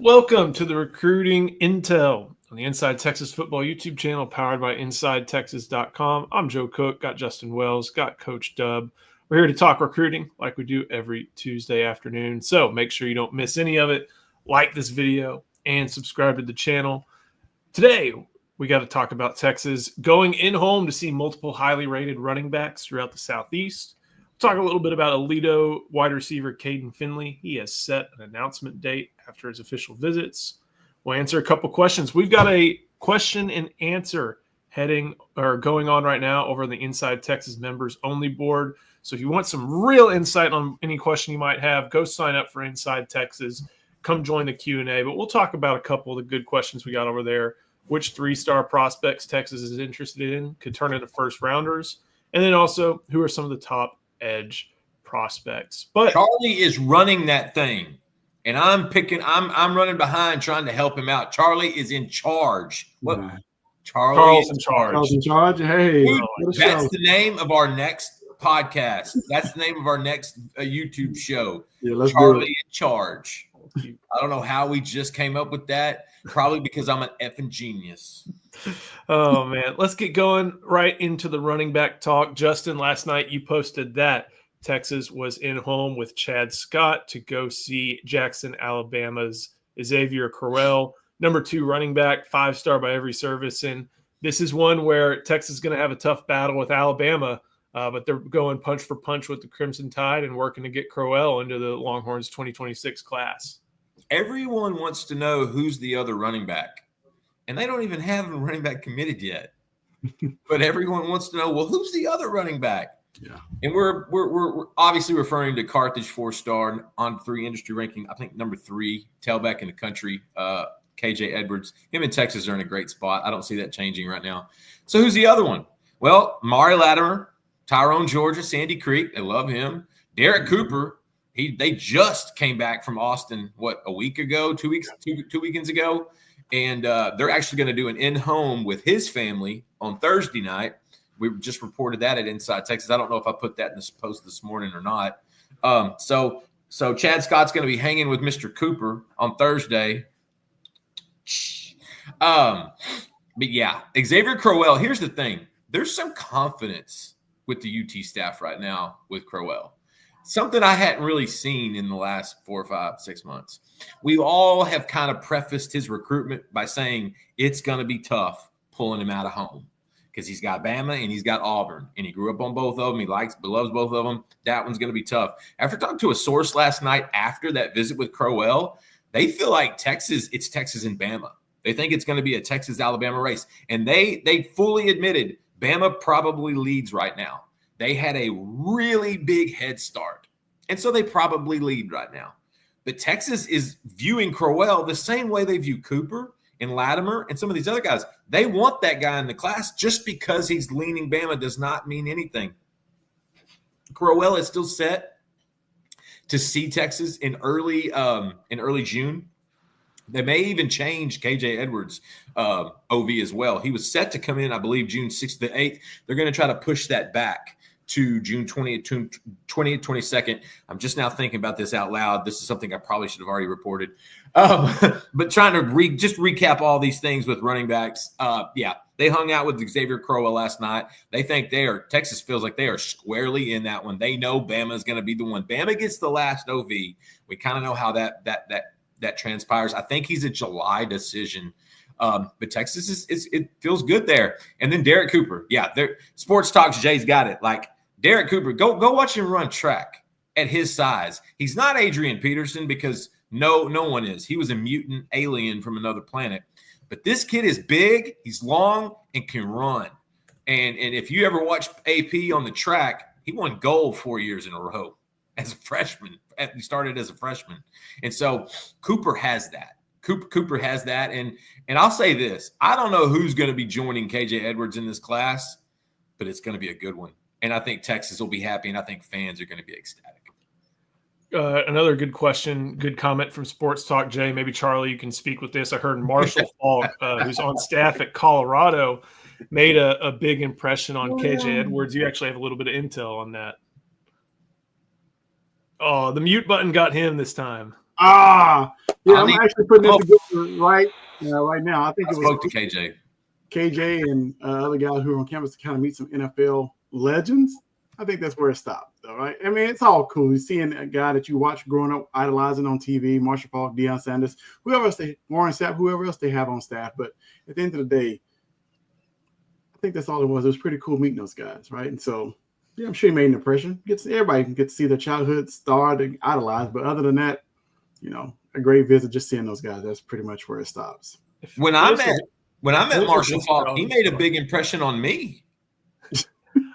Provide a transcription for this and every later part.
Welcome to the Recruiting Intel on the Inside Texas Football YouTube channel powered by InsideTexas.com. I'm Joe Cook, got Justin Wells, got Coach Dub. We're here to talk recruiting like we do every Tuesday afternoon. So make sure you don't miss any of it. Like this video and subscribe to the channel. Today, we got to talk about Texas going in home to see multiple highly rated running backs throughout the Southeast. Talk a little bit about Alito wide receiver Caden Finley. He has set an announcement date after his official visits. We'll answer a couple questions. We've got a question and answer going on right now over the Inside Texas members only board. So if you want some real insight on any question you might have, go sign up for Inside Texas. Come join the Q&A. But we'll talk about a couple of the good questions we got over there. Which three-star prospects Texas is interested in could turn into first rounders. And then also, who are some of the top edge prospects? But Charlie is running that thing, and I'm running behind trying to help him out. Charlie is in charge. What? Right. Charles in charge. Charles in charge. Hey, that's the name of our next podcast. That's the name of our next YouTube show. Yeah, let's Charlie do it. in charge. I don't know how we just came up with that. Probably because I'm an effing genius. Oh, man. Let's get going right into the running back talk. Justin, last night you posted that Texas was in home with Chad Scott to go see Jackson, Alabama's Xavier Crowell, number 2 running back, 5-star by every service. And this is one where Texas is going to have a tough battle with Alabama, but they're going punch for punch with the Crimson Tide and working to get Crowell into the Longhorns 2026 class. Everyone wants to know who's the other running back, and they don't even have a running back committed yet. But everyone wants to know, well, who's the other running back? Yeah, and we're obviously referring to Carthage 4-star on 3 industry ranking. I think number 3 tailback in the country, KJ Edwards. Him and Texas are in a great spot. I don't see that changing right now. So who's the other one? Well, Mari Latimer, Tyrone Georgia, Sandy Creek. They love him. Derek Cooper. They just came back from Austin, a week ago, 2 weekends ago. And they're actually going to do an in-home with his family on Thursday night. We just reported that at Inside Texas. I don't know if I put that in this post this morning or not. So Chad Scott's going to be hanging with Mr. Cooper on Thursday. But yeah, Xavier Crowell, here's the thing. There's some confidence with the UT staff right now with Crowell. Something I hadn't really seen in the last 4, 5, 6 months. We all have kind of prefaced his recruitment by saying it's going to be tough pulling him out of home because he's got Bama and he's got Auburn, and he grew up on both of them. He loves both of them. That one's going to be tough. After talking to a source last night after that visit with Crowell, they feel like it's Texas and Bama. They think it's going to be a Texas-Alabama race, and they fully admitted Bama probably leads right now. They had a really big head start, and so they probably lead right now. But Texas is viewing Crowell the same way they view Cooper and Latimer and some of these other guys. They want that guy in the class. Just because he's leaning Bama does not mean anything. Crowell is still set to see Texas in early June. They may even change KJ Edwards' OV as well. He was set to come in, I believe, June 6th to 8th. They're going to try to push that back to June 20th, 22nd. I'm just now thinking about this out loud. This is something I probably should have already reported. But trying to just recap all these things with running backs. Yeah, they hung out with Xavier Crowell last night. They think Texas feels like they are squarely in that one. They know Bama is going to be the one. Bama gets the last OV. We kind of know how that transpires. I think he's a July decision. But Texas it feels good there. And then Derek Cooper. Yeah, Sports Talks Jay's got it. Like, Derek Cooper, go watch him run track at his size. He's not Adrian Peterson because no one is. He was a mutant alien from another planet. But this kid is big, he's long, and can run. And if you ever watch AP on the track, he won gold 4 years in a row as a freshman. He started as a freshman. And so Cooper has that. Cooper has that. And I'll say this. I don't know who's going to be joining KJ Edwards in this class, but it's going to be a good one. And I think Texas will be happy, and I think fans are going to be ecstatic. Another good question, good comment from Sports Talk Jay. Maybe, Charlie, you can speak with this. I heard Marshall Falk, who's on staff at Colorado, made a big impression on KJ Edwards. You actually have a little bit of intel on that. Oh, the mute button got him this time. Yeah, I'm actually putting it together right now. I think I it was spoke to KJ. KJ and other guys who were on campus to kind of meet some NFL legends. I think that's where it stopped, though, right? I mean, it's all cool. You're seeing a guy that you watch growing up, idolizing on TV, Marshall Faulk, Deion Sanders, whoever else Warren Sapp, whoever else they have on staff. But at the end of the day, I think that's all it was. It was pretty cool meeting those guys, right? And so, yeah, I'm sure he made an impression. Everybody can get to see their childhood star to idolize. But other than that, a great visit just seeing those guys. That's pretty much where it stops. When I met Marshall Faulk, he made a big impression on me.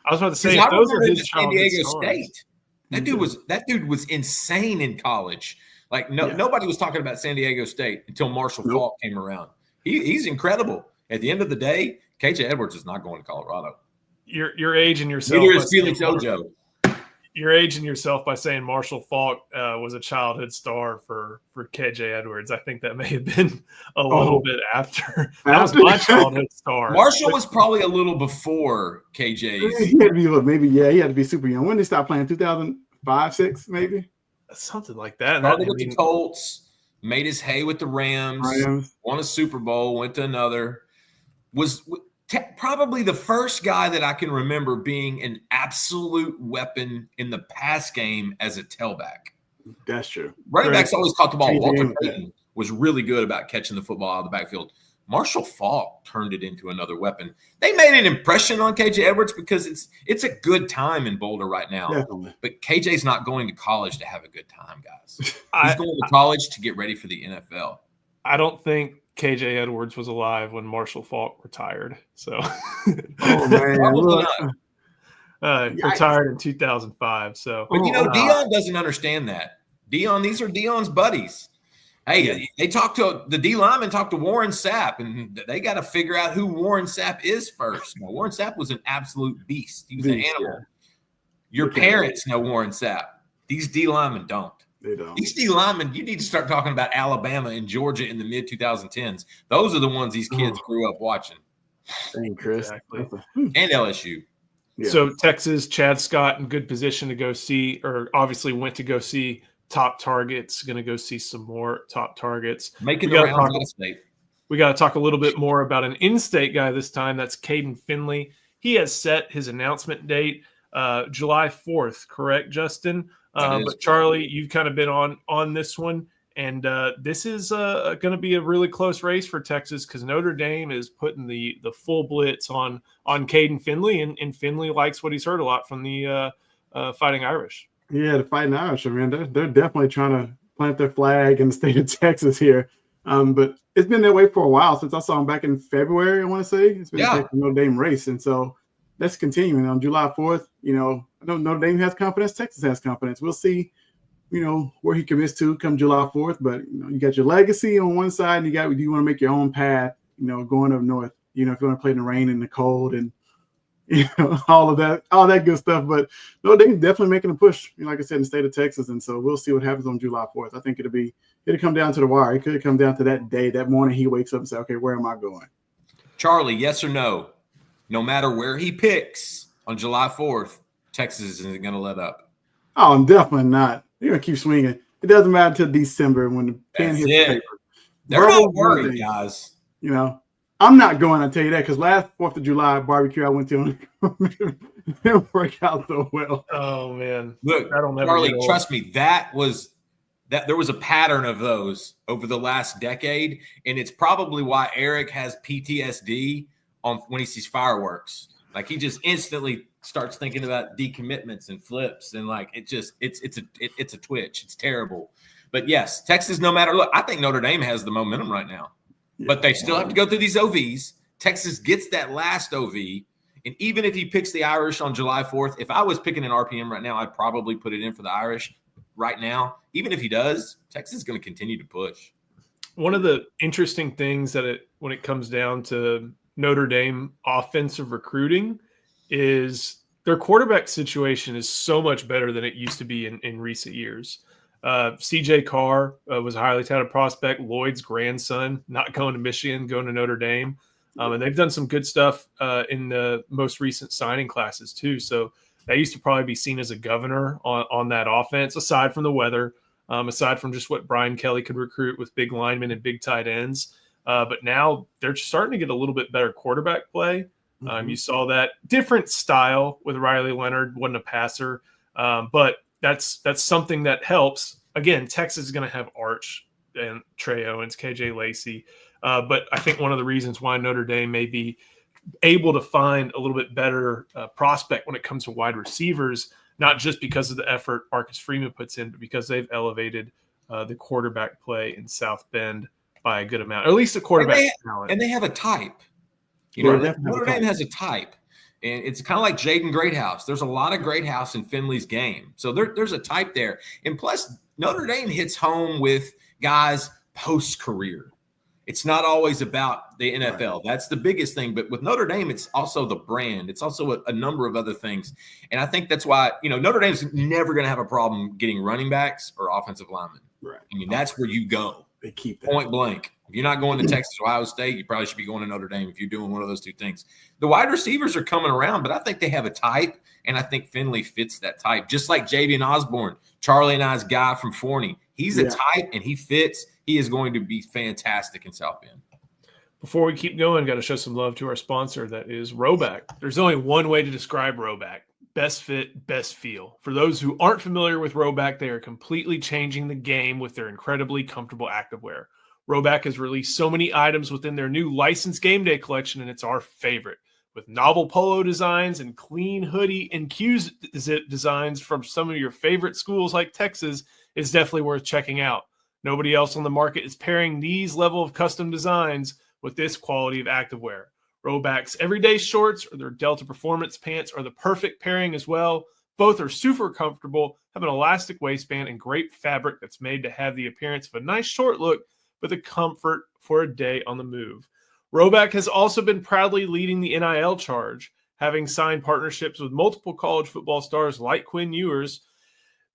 I was about to say, I those remember are him his at San Diego stars. State. That dude was insane in college. Like nobody was talking about San Diego State until Marshall Faulk came around. He's incredible. At the end of the day, KJ Edwards is not going to Colorado. You're aging yourself. Neither is Felix Ojo. You're aging yourself by saying Marshall Faulk was a childhood star for KJ Edwards. I think that may have been a little bit after. That was my childhood star. Marshall was probably a little before KJ's. He had to be, he had to be super young. When did he stop playing? 2005, 6, maybe? Something like that. Started with the Colts, made his hay with the Rams, won a Super Bowl, went to another. Was probably the first guy that I can remember being an absolute weapon in the pass game as a tailback. That's true. Running backs always caught the ball. Walter Payton was really good about catching the football out of the backfield. Marshall Faulk turned it into another weapon. They made an impression on KJ Edwards because it's a good time in Boulder right now. Definitely. But KJ's not going to college to have a good time, guys. He's going to college to get ready for the NFL. I don't think KJ Edwards was alive when Marshall Faulk retired. So, retired in 2005. So, but Deion doesn't understand that. These are Deion's buddies. Hey, they talked to the D lineman, talked to Warren Sapp, and they got to figure out who Warren Sapp is first. Now, Warren Sapp was an absolute beast. He was an animal. Yeah. Your parents know Warren Sapp. These D linemen don't. They don't. These D linemen, you need to start talking about Alabama and Georgia in the mid-2010s. Those are the ones these kids grew up watching. Thank you, Chris. Exactly. And LSU. Yeah. So Texas, Chad Scott in good position to go see, or obviously went to go see top targets, going to go see some more top targets. Making the rounds out of state. We got to talk a little bit more about an in-state guy this time. That's Caden Finley. He has set his announcement date July 4th, correct, Justin? But Charlie, you've kind of been on this one, and this is going to be a really close race for Texas because Notre Dame is putting the full blitz on Caden Finley, and Finley likes what he's heard a lot from the Fighting Irish. Yeah, the Fighting Irish. I mean, they're definitely trying to plant their flag in the state of Texas here. But it's been that way for a while since I saw him back in February. I want to say it's been a Notre Dame race, and so that's continuing on July 4th. I know Notre Dame has confidence. Texas has confidence. We'll see, where he commits to come July 4th. But you got your legacy on one side, and you want to make your own path. Going up north. If you want to play in the rain and the cold and all that good stuff. But Notre Dame's definitely making a push. Like I said, in the state of Texas, and so we'll see what happens on July 4th. I think it'll come down to the wire. It could come down to that day, that morning he wakes up and say, "Okay, where am I going?" Charlie, yes or no? No matter where he picks on July 4th, Texas isn't going to let up. Oh, I'm definitely not. You're going to keep swinging. It doesn't matter until December when the pen hits the paper. They're not worried, guys. I'm not going, I'll tell you that, because last 4th of July barbecue I went to didn't work out so well. Oh, man. Look, Charlie, trust me, there was a pattern of those over the last decade, and it's probably why Eric has PTSD when he sees fireworks. Like he just instantly starts thinking about decommitments and flips, and like it's a twitch. It's terrible. But yes, Texas, no matter look, I think Notre Dame has the momentum right now. Yeah. But they still have to go through these OVs. Texas gets that last OV, and even if he picks the Irish on July 4th, if I was picking an RPM right now, I'd probably put it in for the Irish right now. Even if he does, Texas is going to continue to push. One of the interesting things when it comes down to Notre Dame offensive recruiting is their quarterback situation is so much better than it used to be in recent years. CJ Carr was a highly touted prospect, Lloyd's grandson, not going to Michigan, going to Notre Dame. And they've done some good stuff in the most recent signing classes too. So that used to probably be seen as a governor on that offense, aside from the weather. aside from just what Brian Kelly could recruit with big linemen and big tight ends. But now they're starting to get a little bit better quarterback play. You saw that different style with Riley Leonard, wasn't a passer, but that's something that helps. Again, Texas is going to have Arch and Trey Owens, KJ Lacey. But I think one of the reasons why Notre Dame may be able to find a little bit better prospect when it comes to wide receivers, not just because of the effort Marcus Freeman puts in, but because they've elevated the quarterback play in South Bend by a good amount, or at least the quarterback talent. And they have a type. Notre Dame has a type. And it's kind of like Jaden Greathouse. There's a lot of Greathouse in Finley's game. So there's a type there. And plus, Notre Dame hits home with guys post-career. It's not always about the NFL. Right. That's the biggest thing. But with Notre Dame, it's also the brand. It's also a number of other things. And I think that's why, Notre Dame's never going to have a problem getting running backs or offensive linemen. Right. I mean, that's where you go. They keep that. Point blank. If you're not going to Texas or Ohio State, you probably should be going to Notre Dame if you're doing one of those two things. The wide receivers are coming around, but I think they have a type, and I think Finley fits that type. Just like Javian Osborne, Charlie and I's guy from Forney. He's a type, and he fits. He is going to be fantastic in South Bend. Before we keep going, got to show some love to our sponsor, that is Roback. There's only one way to describe Roback: best fit, best feel. For those who aren't familiar with Roback, they are completely changing the game with their incredibly comfortable activewear. Roback has released so many items within their new licensed game day collection, and it's our favorite. With novel polo designs and clean hoodie and Q-zip designs from some of your favorite schools like Texas, it's definitely worth checking out. Nobody else on the market is pairing these level of custom designs with this quality of activewear. Roback's everyday shorts or their Delta Performance pants are the perfect pairing as well. Both are super comfortable, have an elastic waistband, and great fabric that's made to have the appearance of a nice short look, but the comfort for a day on the move. Roback has also been proudly leading the NIL charge, having signed partnerships with multiple college football stars like Quinn Ewers.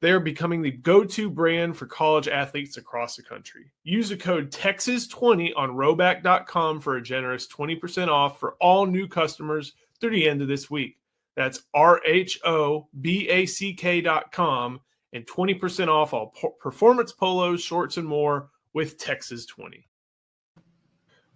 They are becoming the go-to brand for college athletes across the country. Use the code TEXAS20 on roback.com for a generous 20% off for all new customers through the end of this week. That's RHOBACK.com and 20% off all performance polos, shorts, and more with Texas20.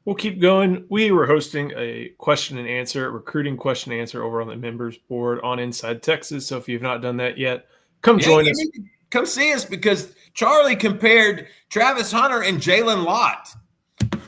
We'll keep going. We were hosting a recruiting question and answer over on the members board on Inside Texas. So if you've not done that yet, come join us. Come see us, because Charlie compared Travis Hunter and Jalen Lott.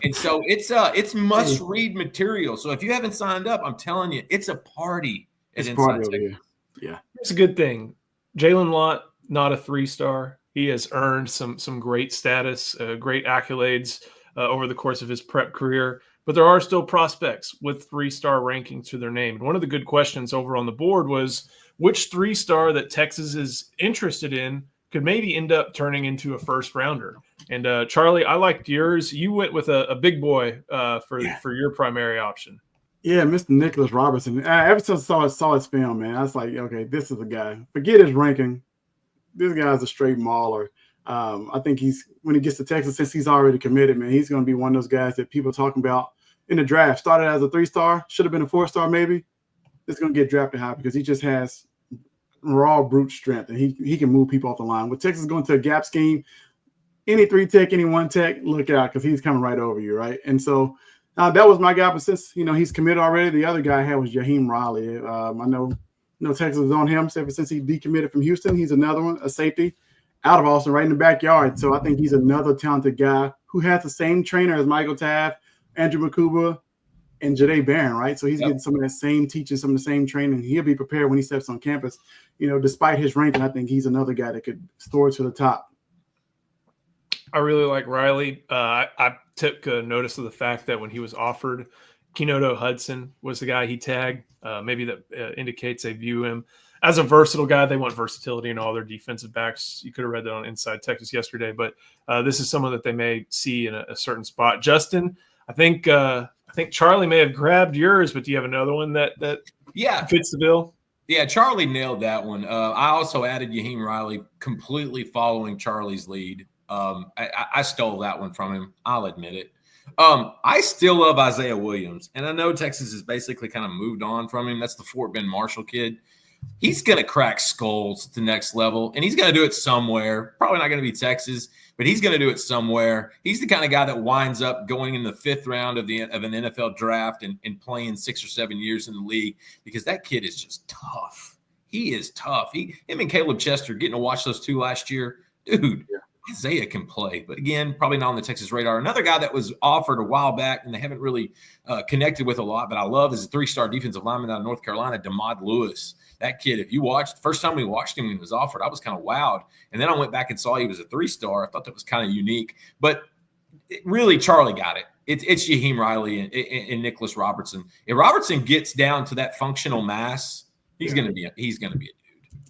And so it's must-read material. So if you haven't signed up, I'm telling you, it's a party at Inside Texas. Yeah. It's a good thing. Jalen Lott, not a 3-star. He has earned some great status, great accolades over the course of his prep career. But there are still prospects with 3-star rankings to their name. And one of the good questions over on the board was which 3-star that Texas is interested in could maybe end up turning into a first-rounder. And Charlie, I liked yours. You went with a big boy for your primary option. Yeah, Mr. Nicholas Robertson. Ever since I saw his film, man, I was like, okay, this is a guy. Forget his ranking. This guy's a straight mauler. I think when he gets to Texas, since he's already committed, man, he's going to be one of those guys that people are talking about in the draft. Started as a 3-star, should have been a 4-star maybe. It's going to get drafted high because he just has raw brute strength, and he can move people off the line. With Texas going to a gap scheme, any 3-tech, any 1-tech, look out, because he's coming right over you, right? And so that was my guy, but since he's committed already, the other guy I had was Jaheim Riley. I know Texas was on him ever since he decommitted from Houston. He's another one, a safety out of Austin, right in the backyard. So I think he's another talented guy who has the same trainer as Michael Taft, Andrew Makuba, and Jadae Barron, right? So he's getting some of that same teaching, some of the same training. He'll be prepared when he steps on campus. Despite his ranking, I think he's another guy that could soar to the top. I really like Riley. I took notice of the fact that when he was offered, Kenoto Hudson was the guy he tagged. Maybe that indicates they view him as a versatile guy. They want versatility in all their defensive backs. You could have read that on Inside Texas yesterday, but this is someone that they may see in a certain spot. Justin, I think Charlie may have grabbed yours, but do you have another one that fits the bill? Yeah, Charlie nailed that one. I also added Jaheim Riley, completely following Charlie's lead. I stole that one from him. I'll admit it. I still love Isaiah Williams, and I know Texas has basically kind of moved on from him. That's the Fort Bend Marshall kid. he's going to crack skulls at the next level, and he's going to do it somewhere. Probably not going to be Texas, but he's going to do it somewhere. He's the kind of guy that winds up going in the 5th round of an NFL draft and playing 6 or 7 years in the league, because that kid is just tough. He is tough. Him and Caleb Chester, getting to watch those two last year, dude. Yeah. Isaiah can play, but again, probably not on the Texas radar. Another guy that was offered a while back and they haven't really connected with a lot, but I love, is a 3-star defensive lineman out of North Carolina, Damod Lewis. That kid, if you watched, the first time we watched him when he was offered, I was kind of wowed. And then I went back and saw he was a 3-star. I thought that was kind of unique. But really, Charlie got it. It's Jaheim Riley and Nicholas Robertson. If Robertson gets down to that functional mass, he's going to be a dude.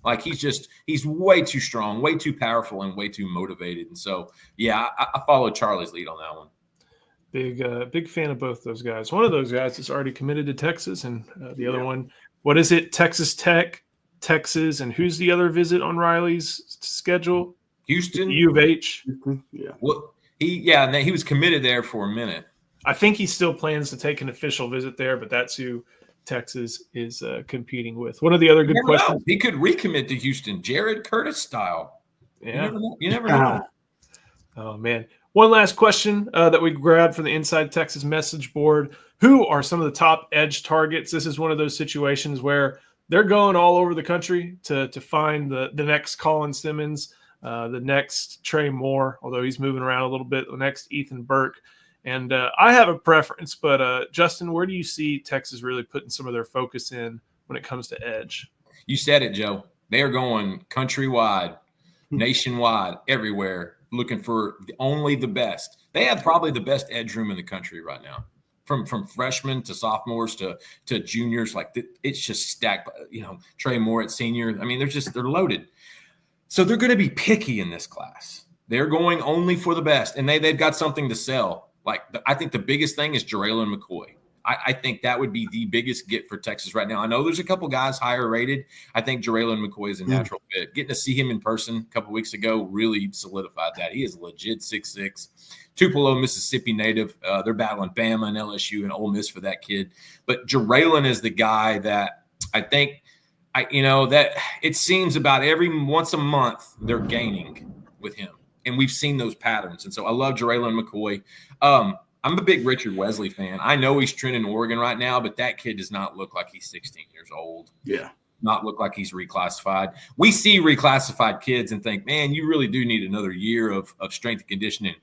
Like, he's way too strong, way too powerful, and way too motivated. And so, yeah, I follow Charlie's lead on that one. Big fan of both those guys. One of those guys is already committed to Texas, and the other one, what is it? Texas Tech, Texas, and who's the other visit on Riley's schedule? Houston, U of H. Yeah. Well, he was committed there for a minute. I think he still plans to take an official visit there, but that's who Texas is competing with. One of the other good questions. He could recommit to Houston, Jared Curtis style. Yeah. You never know. Oh, man. One last question that we grabbed from the Inside Texas message board. Who are some of the top edge targets? This is one of those situations where they're going all over the country to find the next Colin Simmons, the next Trey Moore, although he's moving around a little bit, the next Ethan Burke. And I have a preference, but Justin, where do you see Texas really putting some of their focus in when it comes to edge? You said it, Joe. They are going countrywide, nationwide, everywhere, looking for only the best. They have probably the best edge room in the country right now, from freshmen to sophomores to juniors. Like, it's just stacked. Trey Moore at senior. I mean, they're loaded. So they're going to be picky in this class. They're going only for the best, and they've got something to sell. I think the biggest thing is Jaraylon McCoy. I think that would be the biggest get for Texas right now. I know there's a couple guys higher rated. I think Jaraylon McCoy is a natural fit. Getting to see him in person a couple weeks ago really solidified that. He is legit 6'6", Tupelo, Mississippi native. They're battling Bama and LSU and Ole Miss for that kid. But Jaraylon is the guy that I think, that it seems about every once a month they're gaining with him. And we've seen those patterns. And so I love Jaraylon McCoy. I'm a big Richard Wesley fan. I know he's trending Oregon right now, but that kid does not look like he's 16 years old. Yeah. Not look like he's reclassified. We see reclassified kids and think, man, you really do need another year of strength and conditioning.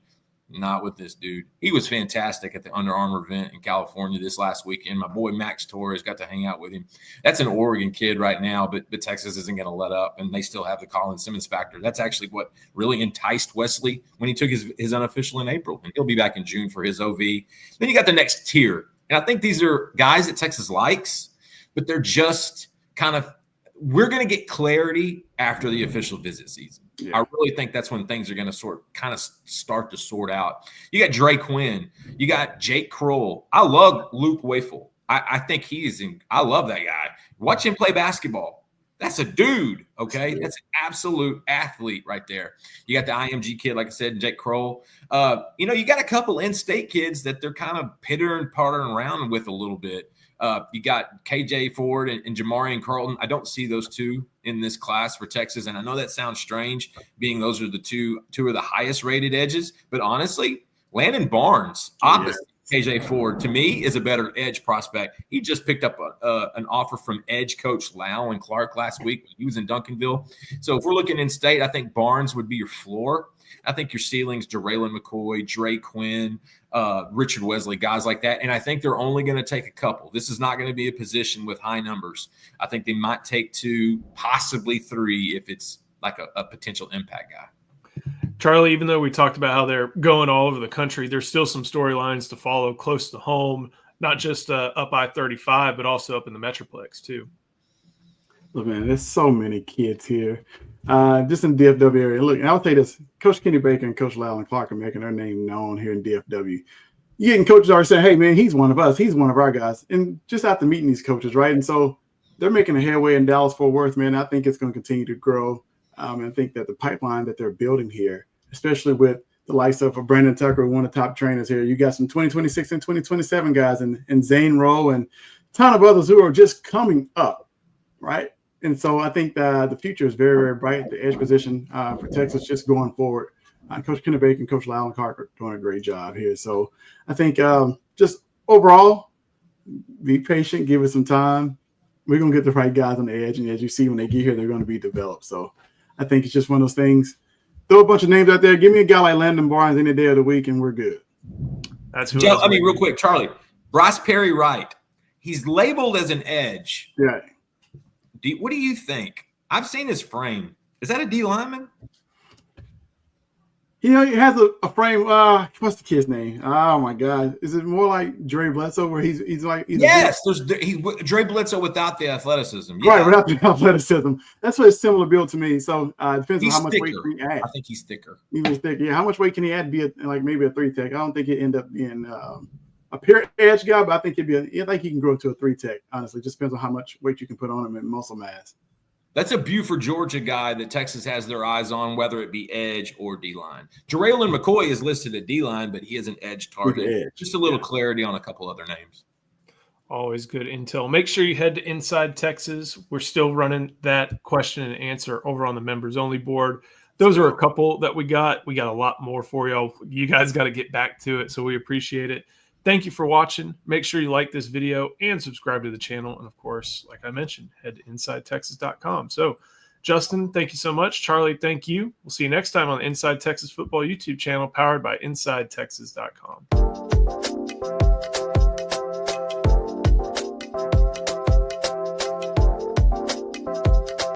Not with this dude. He was fantastic at the Under Armour event in California this last weekend. My boy Max Torres got to hang out with him. That's an Oregon kid right now, but Texas isn't going to let up, and they still have the Colin Simmons factor. That's actually what really enticed Wesley when he took his unofficial in April, and he'll be back in June for his OV. Then you got the next tier, and I think these are guys that Texas likes, but they're just kind of – we're going to get clarity after the official visit season. Yeah. I really think that's when things are going to start to sort out. You got Dre Quinn. You got Jake Kroll. I love Luke Wafel. I think I love that guy. Watch him play basketball. That's a dude, okay? That's an absolute athlete right there. You got the IMG kid, like I said, Jake Kroll. You got a couple in-state kids that they're kind of pittering around with a little bit. You got KJ Ford and Jamarian Carlton. I don't see those two in this class for Texas. And I know that sounds strange, being those are the two of the highest rated edges. But honestly, Landon Barnes, opposite KJ Ford, to me is a better edge prospect. He just picked up an offer from edge coach Lau and Clark last week. He was in Duncanville. So if we're looking in state, I think Barnes would be your floor. I think your ceilings, Jaraylon McCoy, Dre Quinn, Richard Wesley, guys like that. And I think they're only going to take a couple. This is not going to be a position with high numbers. I think they might take 2, possibly 3 if it's like a potential impact guy. Charlie, even though we talked about how they're going all over the country, there's still some storylines to follow close to home, not just up I-35, but also up in the Metroplex too. Look, man, there's so many kids here. Just in the DFW area. Look, and I'll tell you this, Coach Kenny Baker and Coach Lowell and Clark are making their name known here in DFW. You getting coaches are saying, hey, man, he's one of us. He's one of our guys. And just after meeting these coaches, right? And so they're making a headway in Dallas-Fort Worth, man. I think it's going to continue to grow. And I think that the pipeline that they're building here, especially with the likes of Brandon Tucker, one of the top trainers here, you got some 2026 and 2027 guys and Zane Rowe and a ton of others who are just coming up, right? And so I think the future is very, very bright at the edge position for Texas just going forward. Coach Kenny Baker and Coach Lyle Clark are doing a great job here. So I think just overall, be patient, give it some time. We're going to get the right guys on the edge. And as you see, when they get here, they're going to be developed. So I think it's just one of those things. Throw a bunch of names out there. Give me a guy like Landon Barnes any day of the week, and we're good. That's who. Real quick, Charlie. Bryce Perry Wright. He's labeled as an edge. Yeah. What do you think? I've seen his frame. Is that a D lineman? He has a frame. What's the kid's name? Oh my God! Is it more like Dre Bledsoe, where he's like? Yes, Dre Bledsoe without the athleticism. Yeah. Right, without the athleticism. That's what it's similar build to me. So it depends on how much weight can he add. I think he's thicker. Even thicker. Yeah, how much weight can he add? Be maybe a 3-tech. I don't think he'd end up being a pure edge guy, but I think I think he can grow to a 3-tech. Honestly, just depends on how much weight you can put on him and muscle mass. That's a Buford, Georgia guy that Texas has their eyes on, whether it be edge or D-line. Jaraylon McCoy is listed at D-line, but he is an edge target. Just a little clarity on a couple other names. Always good intel. Make sure you head to Inside Texas. We're still running that question and answer over on the members only board. Those are a couple that we got. We got a lot more for y'all. You guys got to get back to it, so we appreciate it. Thank you for watching. Make sure you like this video and subscribe to the channel. And, of course, like I mentioned, head to InsideTexas.com. So, Justin, thank you so much. Charlie, thank you. We'll see you next time on the Inside Texas Football YouTube channel powered by InsideTexas.com.